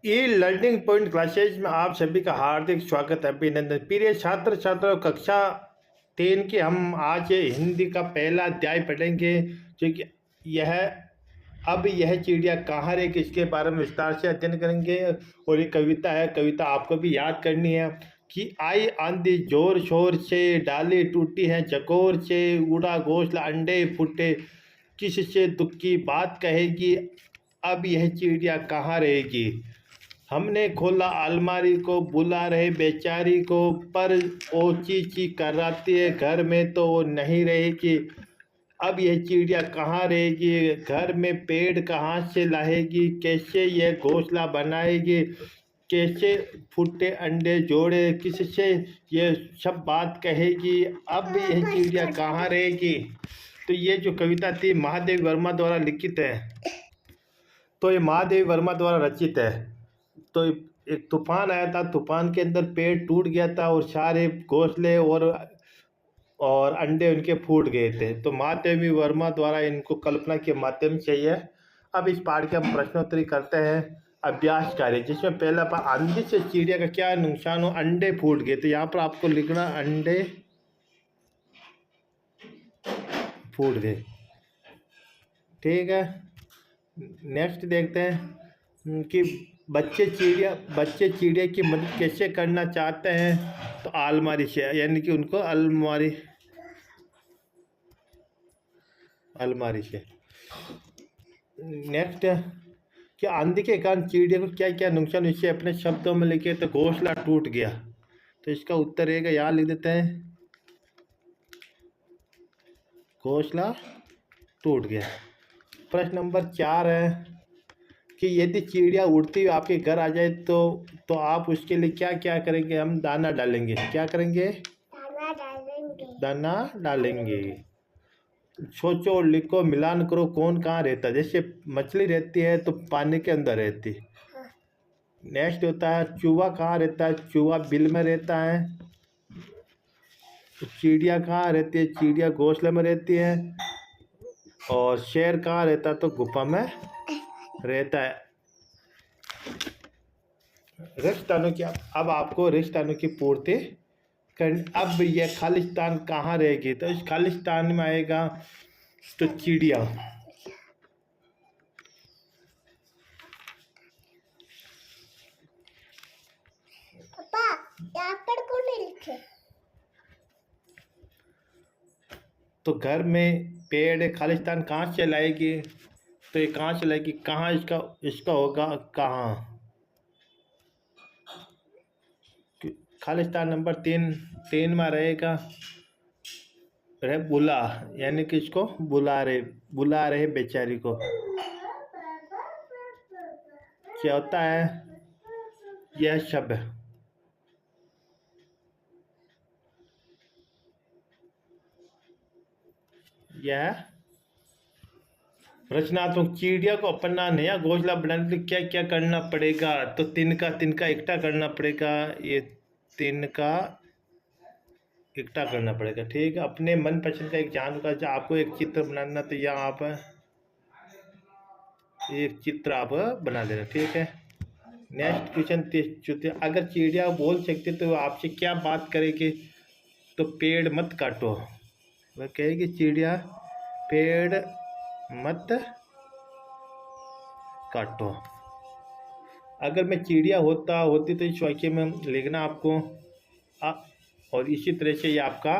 E learning point classes में आप सभी का हार्दिक स्वागत है, अभिनंदन। प्रिय छात्र छात्राओं, कक्षा 3 की हम आज हिंदी का पहला अध्याय पढ़ेंगे, जो कि यह अब यह चिड़िया कहाँ रहेगी इसके बारे में विस्तार से अध्ययन करेंगे। और ये कविता है, कविता आपको भी याद करनी है कि आई आंधी जोर शोर से, डाली टूटी है चकोर से, उड़ा घोंसला अंडे फूटे, किससे दुख की बात कहेगी, अब यह चिड़िया कहाँ रहेगी। हमने खोला अलमारी को, बुला रहे बेचारी को, पर वो ची ची कराती है घर में तो वो नहीं रहेगी, अब यह चिड़िया कहाँ रहेगी। घर में पेड़ कहाँ से लाएगी, कैसे यह घोंसला बनाएगी, कैसे फूटे अंडे जोड़े, किससे ये सब बात कहेगी, अब यह चिड़िया कहाँ रहेगी। तो ये जो कविता थी महादेव वर्मा द्वारा लिखित है, तो ये महादेव वर्मा द्वारा रचित है। तो एक तूफान आया था, तूफान के अंदर पेड़ टूट गया था और सारे घोंसले और अंडे उनके फूट गए थे। तो महादेवी वर्मा द्वारा इनको कल्पना के माध्यम से ये। अब इस पाठ के हम प्रश्नोत्तरी करते हैं। अभ्यास कार्य, जिसमें पहला पाठ, आंधी से चिड़िया का क्या नुकसान हो, अंडे फूट गए। तो यहाँ पर आपको लिखना अंडे फूट गए, ठीक है। नेक्स्ट देखते हैं कि बच्चे चिड़िया की मदद कैसे करना चाहते हैं। तो अलमारी से, यानी कि उनको अलमारी से। नेक्स्ट, कि आंधी के कारण चिड़िया को क्या क्या नुकसान, इसे अपने शब्दों में लिखे। तो घोंसला टूट गया, तो इसका उत्तर रहेगा, यहाँ लिख देते हैं, घोंसला टूट गया। प्रश्न नंबर 4 है कि यदि चिड़िया उड़ती हुई आपके घर आ जाए तो आप उसके लिए क्या क्या करेंगे। हम दाना डालेंगे। क्या करेंगे? दाना डालेंगे। सोचो और लिखो, मिलान करो, कौन कहाँ रहता है। जैसे मछली रहती है तो पानी के अंदर रहती है। नेक्स्ट होता है, चूहा कहाँ रहता है। चूहा बिल में रहता है। तो चिड़िया कहाँ रहती है। चिड़िया घोंसले में रहती है। और शेर कहाँ रहता है। तो गुफा में रहता है। रिश्तानों की, अब आपको रिश्तानों की पूर्ति करनी। अब यह खालिस्तान कहाँ रहेगी। तो इस खालिस्तान में आएगा तो चिड़िया। पापा यहाँ पर कौन लिखे। तो घर में पेड़ खालिस्तान कहाँ से लाएगी। तो ये कहाँ से लाएगी, कहाँ इसका होगा, कहाँ। खालिस्तान नंबर 3 में रहेगा बुला, यानी कि इसको बुला रहे बेचारी को। क्या होता है यह शब्द। यह रचनात्मक, चिड़िया को अपना नया घोंसला बनाने के लिए क्या क्या करना पड़ेगा। तो तिनका इकट्ठा करना पड़ेगा। ये तिनका इकट्ठा करना पड़ेगा, ठीक है। अपने मनपसंद का एक जानवर का आपको एक चित्र बनाना, तो यहाँ आप एक चित्र आप बना देना, ठीक है। नेक्स्ट क्वेश्चन, अगर चिड़िया बोल सकती तो आपसे क्या बात करेगी। तो पेड़ मत काटो, वह कहेगी चिड़िया पेड़ मत काटो। अगर मैं चिड़िया होती तो इस वाक्य में लिखना आपको और इसी तरह से ये आपका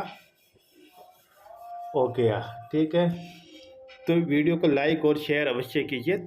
हो गया, ठीक है। तो वीडियो को लाइक और शेयर अवश्य कीजिए।